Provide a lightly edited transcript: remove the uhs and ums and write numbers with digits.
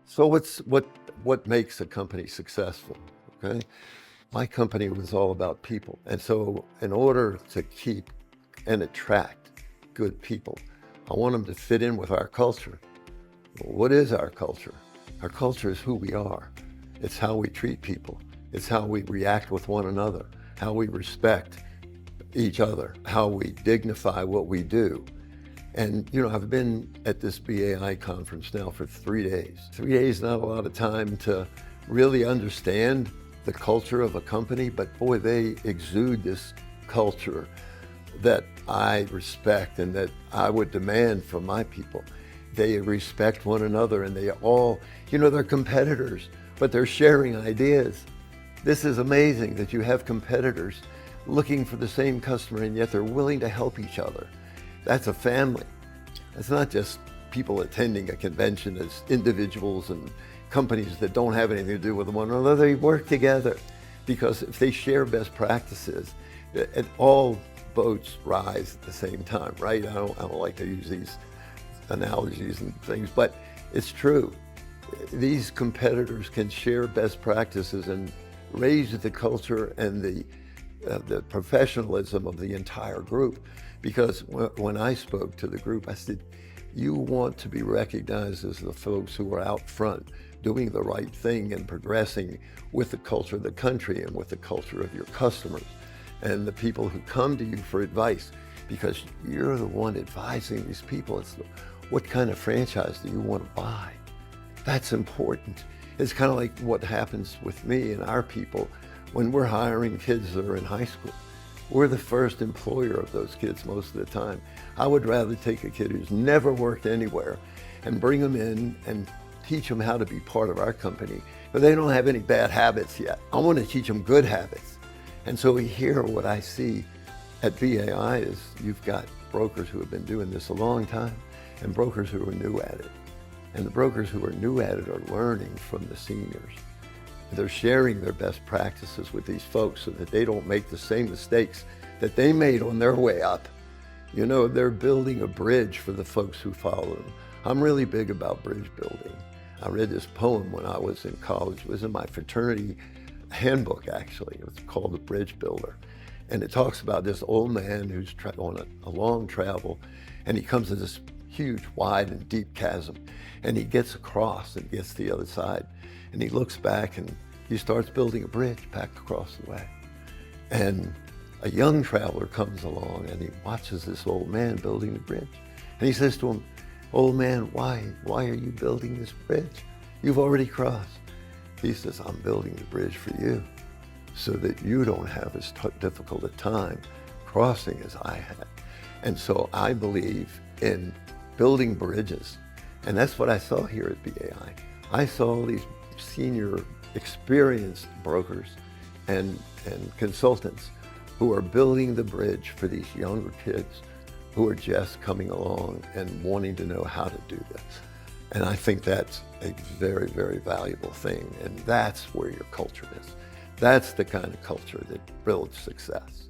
So what makes a company successful? Okay. My company was all about people. And so in order to keep and attract good people, I want them to fit in with our culture. Well, what is our culture? Our culture is who we are. It's how we treat people. It's how we react with one another, how we respect each other, how we dignify what we do. And, I've been at this BAI conference now for 3 days. 3 days, not a lot of time to really understand the culture of a company, but boy, they exude this culture that I respect and that I would demand from my people. They respect one another and they all, they're competitors, but they're sharing ideas. This is amazing that you have competitors looking for the same customer and yet they're willing to help each other. That's a family. It's not just people attending a convention as individuals and companies that don't have anything to do with one another. They work together because if they share best practices, all boats rise at the same time, right? I don't like to use these analogies and things, but it's true. These competitors can share best practices and raise the culture and the professionalism of the entire group. Because when I spoke to the group, I said, you want to be recognized as the folks who are out front doing the right thing and progressing with the culture of the country and with the culture of your customers and the people who come to you for advice, because you're the one advising these people. It's what kind of franchise do you want to buy? That's important. It's kind of like what happens with me and our people when we're hiring kids that are in high school. We're the first employer of those kids most of the time. I would rather take a kid who's never worked anywhere and bring them in and teach them how to be part of our company, but they don't have any bad habits yet. I want to teach them good habits. And so here, what I see at BAI is you've got brokers who have been doing this a long time and brokers who are new at it. And the brokers who are new at it are learning from the seniors. They're sharing their best practices with these folks so that they don't make the same mistakes that they made on their way up. They're building a bridge for the folks who follow them. I'm really big about bridge building. I read this poem when I was in college. It was in my fraternity handbook, actually. It was called The Bridge Builder. And it talks about this old man who's on a long travel, and he comes to this huge, wide, and deep chasm. And he gets across and gets to the other side. And he looks back and he starts building a bridge back across the way. And a young traveler comes along and he watches this old man building the bridge. And he says to him, old man, why are you building this bridge? You've already crossed. He says, I'm building the bridge for you so that you don't have as difficult a time crossing as I had. And so I believe in building bridges. And that's what I saw here at BAI. I saw these senior experienced brokers and consultants who are building the bridge for these younger kids who are just coming along and wanting to know how to do this. And I think that's a very, very valuable thing. And that's where your culture is. That's the kind of culture that builds success.